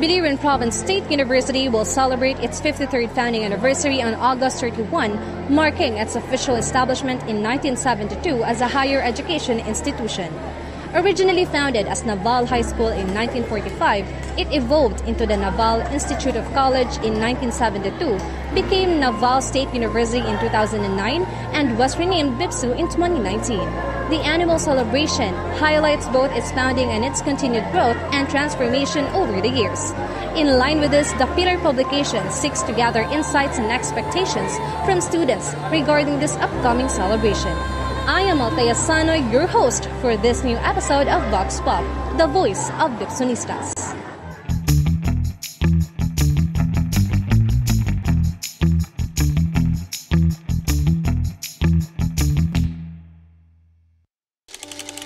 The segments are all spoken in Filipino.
Biliran Province State University will celebrate its 53rd founding anniversary on August 31, marking its official establishment in 1972 as a higher education institution. Originally founded as Naval High School in 1945, it evolved into the Naval Institute of College in 1972, became Naval State University in 2009, and was renamed BIPSU in 2019. The annual celebration highlights both its founding and its continued growth and transformation over the years. In line with this, the Pillar publication seeks to gather insights and expectations from students regarding this upcoming celebration. I am Althea Sano, your host for this new episode of Vox Pop, the voice of BIPSUnistas.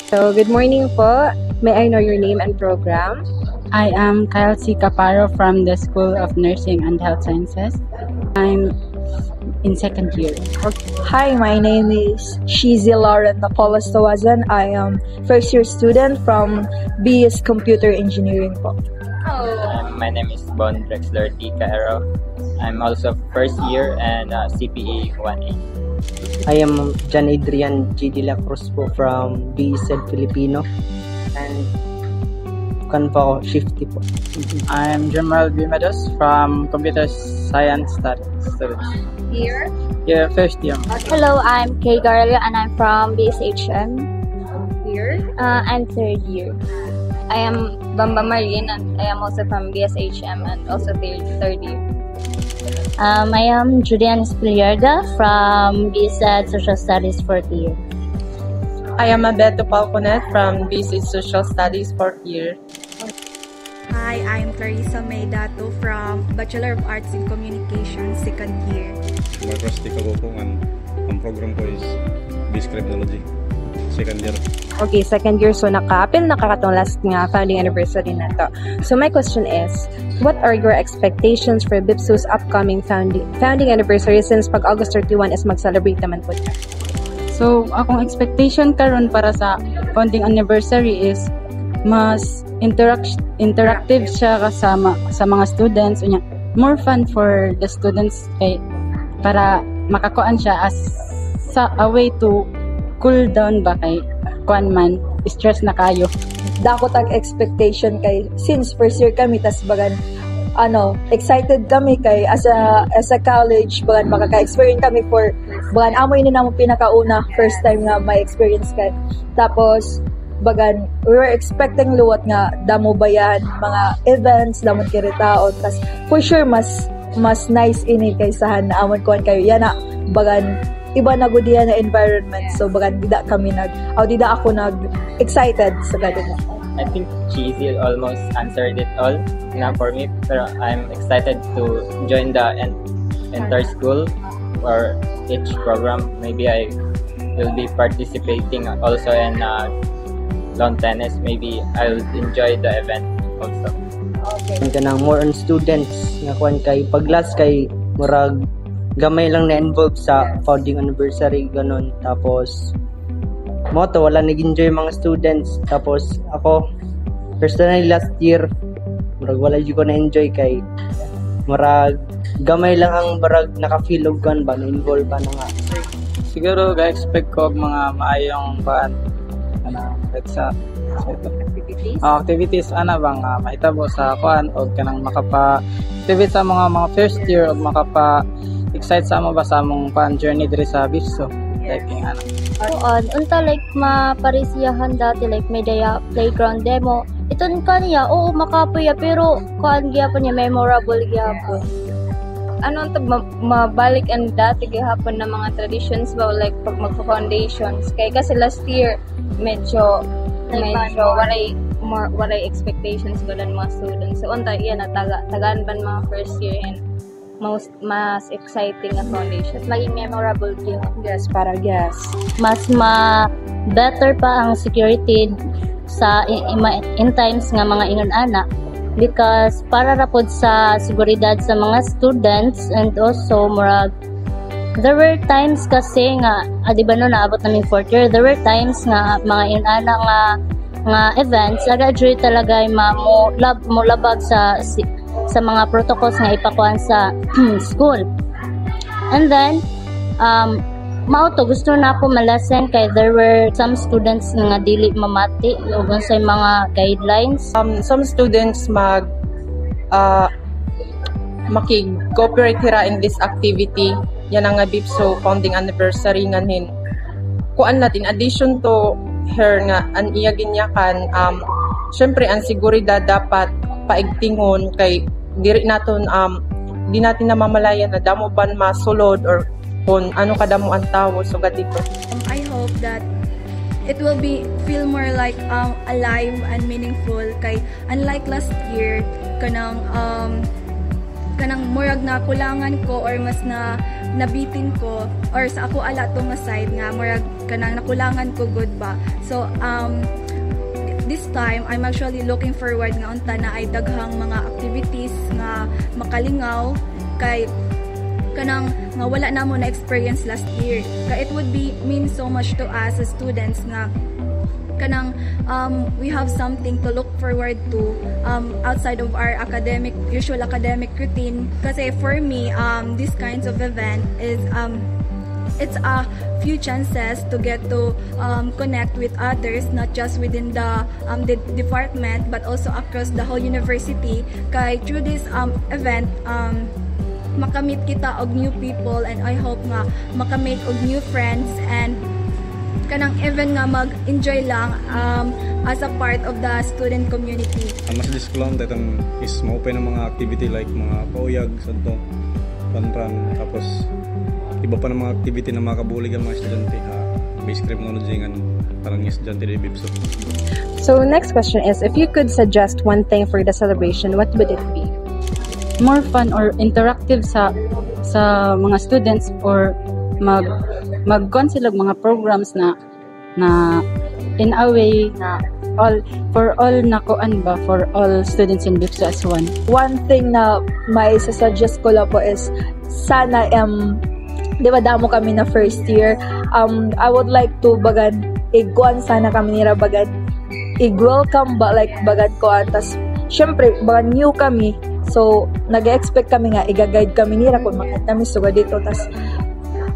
So, good morning po. May I know your name and program? I am Kyle C. Caparo from the School of Nursing and Health Sciences. I'm in second year. Hi, my name is Shizi Lauren Napolas Tawazan. I am first year student from BS Computer Engineering po. My name is Bon Drexler T. Caero. I'm also first year and CPE 1A. I am John Adrian G. De La Cruz po from BSED Filipino and shifty po. I am Jamal B. Meadows from Computer Science Studies. Here? Yeah, first year. Hello, I'm Kay Garlia and I'm from BSHM. Here? I'm third year. I am Bamba Marine and I am also from BSHM and also third year. I am Julian Espiliarga from BSED Social Studies 4th year. I am Abeto Palconet from BSED Social Studies 4th year. Hi, I'm Clarissa Maydato from Bachelor of Arts in Communication 2nd year. Marcos Ticabopong, ang program ko is Biscriptology, 2nd year. Okay, second year. So, nakakatong last nga founding anniversary na to. So, my question is, what are your expectations for BIPSU's upcoming founding anniversary since pag August 31 is mag-celebrate naman po siya? So, akong expectation karon para sa founding anniversary is mas interactive siya kasama sa mga students. More fun for the students para makakuan siya as a way to cool down ba kay kuan man stress na kayo. Dako tag expectation kay since first year kami tas bagan excited kami kay as a college bagan makaka-experience kami for bagan amoy ni namo pinakauna first time nga may experience kay tapos bagan we were expecting luwat nga damo bayan mga events damon kiritaon tas for sure mas nice ini kaysahan na amon kuan kayo yana bagan iba na gud na environment so bagan dida ako excited sa ganun. I think Cheesy almost answered it all na for me, pero I'm excited to join the entire school or each program. Maybe I will be participating also in lawn tennis. Maybe I'll enjoy the event also. Okay. Kanang more on students nga kuan kay paglas kay murag gamay lang na involved sa founding anniversary ganon tapos moto wala nag-enjoy mga students tapos ako personally last year murag wala jud ko na enjoy kay murag gamay lang ang barag naka-feel og kan ba na involved ba na nga siguro ga-expect ko mga maayong sa activities bang mahitabo sa kuan o kanang makapa-activate sa mga first year o makapa-excite sa mo ba sa among journey diri sa BIPSU like unta like maparisiyahan dati like may daya playground demo iton kaniya oo makapuya pero kuan gyapon niya memorable gyapon mabalik ang dati gihapon na mga traditions ba like pag magfa-foundations kay kasi last year medyo waray expectations ba ng mga students so unta iya na tagaan ban mga first year and mas exciting na foundation. Maging memorable yun. Yes. Mas better pa ang security sa in times nga mga ingon ana because para rapod sa seguridad sa mga students and also murag there were times kasi nga di ba no naabot namin 4th year there were times nga mga ingon ana nga events, aga jud talaga mo labag sa mga protocols nga ipakuan sa school. And then mao to gusto na ako malasen kay there were some students nga dili mamati ug unsay mga guidelines. Some students makig-cooperate hira in this activity. Yan ang nga BIPSO founding anniversary nganin. Kuan natin, addition to her nga an iya ginyakan, syempre ang seguridad dapat paigtingon kay diri naton di natin namamalayan na damo ban masulod or kung ano kadamo ang tawo so dito. I hope that it will feel more like alive and meaningful kay unlike last year kanang murag na kulangan ko or mas nabitin ko or sa ako ala to nga side nga murag kanang nakulangan ko good ba. So this time I'm actually looking forward nga unta na ay daghang mga activities nga makalingaw kay kanang nga wala na mo na experience last year. Kay it would mean so much to us as students nga kanang we have something to look forward to outside of our usual academic routine. Kasi for me, these kinds of event is it's a few chances to get to connect with others, not just within the department but also across the whole university. Kay through this event makamit kita og new people, and I hope nga makamit og new friends and kanang even nga mag-enjoy lang as a part of the student community. Ang message ko lang dayton is ma-open ng mga activity like mga pauyag sadto, panran, tapos iba pa ng mga activity na makabulig ang mga estudyante basic criminology nga parang estudyante di BIPSO. So next question is, if you could suggest one thing for the celebration, what would it be? More fun or interactive sa mga students, or mag-consider mga programs na in a way na for all students in BIPSO as one. One thing na may suggest ko lang po is sana di ba damo kami na first year, I would like to bagad iguan sana kami nira bagad i-welcome bagad ko tas syempre bagad new kami, so nag-expect kami nga i-guide kami nira kung makita kami suga dito tas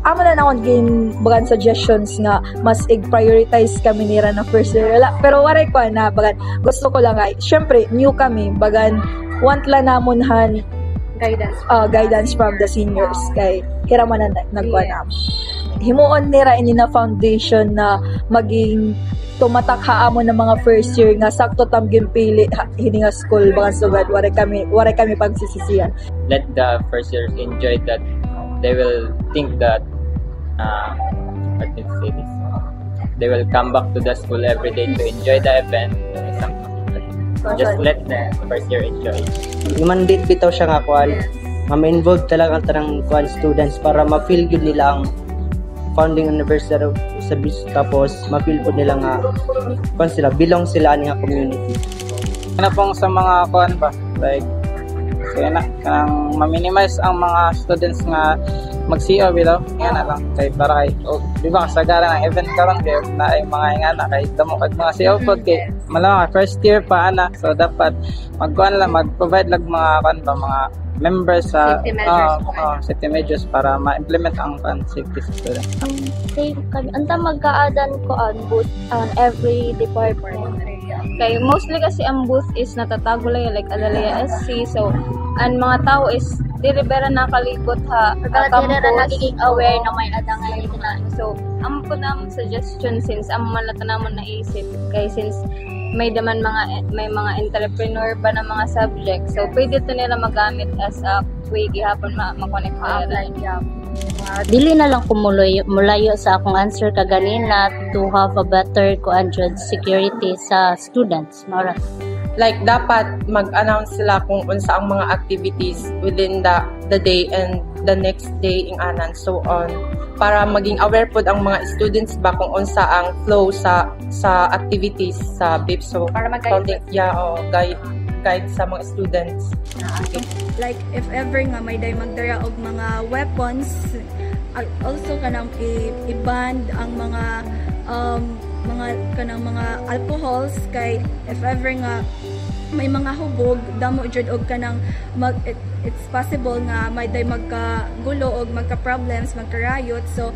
amo na nakon gain bagan suggestions nga mas i-prioritize kami nira na first year. Pero waray ko na bagan gusto ko lang ay syempre new kami bagan want la namon han guidance from the seniors kay kira man nagkuan himuon nira ini na foundation na maging tumatakha amo ng mga first year nga sakto tam gimpili hini nga school bagan sugad waray kami pagsisisihan. Let the first years enjoy that. They will think that they will come back to the school every day to enjoy the event. Just let the first year enjoy. I-mandate bitaw siya nga kuan, ma-involve talaga ang tanang kuan students para ma-feel yun nila ang founding anniversary sa BIPSO, tapos ma-feel po nila nga kuan sila, belong sila ani nga community. Ano pong sa mga kuan ba, like kaya na kanang ma-minimize ang mga students nga mag-CO bitaw nga na lang kay para kay di ba kasagaran ng event karon kay na ay mga ingana kay damo kag mga CO pod kay malaw first year pa ana, so dapat mag-provide lag mga mga members sa safety measures para ma-implement ang safety sa students. Anta magkaadan ko ang booth on every department. Kay mostly kasi ang booth is natatago lang like Adalaya SC, so ang mga tao is dili bera nakalikot dili na nagiging aware na may adangay na. So ang po na suggestion since ang malata namon naisip kay since may mga entrepreneur ba na mga subject, so pwede to nila magamit as a way gihapon ma-connect nila. Dili na lang mulayo sa akong answer kaganina to have a better security sa students. Mara. Like dapat mag-announce sila kung unsa ang mga activities within the day and the next day anan so on, para maging aware pod ang mga students ba kung unsa ang flow sa activities sa BIPSO para mag-guide guide sa mga students. Like if ever nga may magdara og mga weapons, also kanang i-band ang mga mga alcohols kay if ever nga may mga hubog damo jud og kanang it's possible nga may day magkagulo og magka-problems, magka-riot. So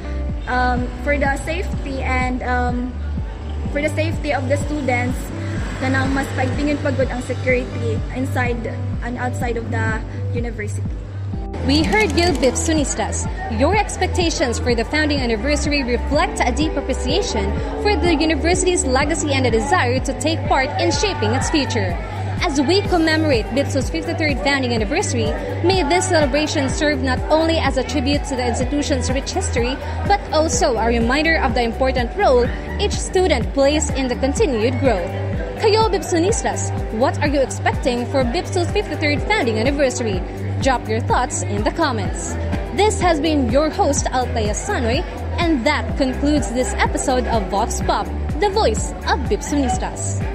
for the safety and for the safety of the students, kanang mas paigtingin pagod ang security inside and outside of the university. We heard you, Bipsunistas. Your expectations for the founding anniversary reflect a deep appreciation for the university's legacy and a desire to take part in shaping its future. As we commemorate BIPSO's 53rd founding anniversary, may this celebration serve not only as a tribute to the institution's rich history, but also a reminder of the important role each student plays in the continued growth. Kayo, Bipsunistas, what are you expecting for BIPSO's 53rd founding anniversary? Drop your thoughts in the comments. This has been your host, Althea Sanoy, and that concludes this episode of Vox Pop, the voice of Bipsunistas.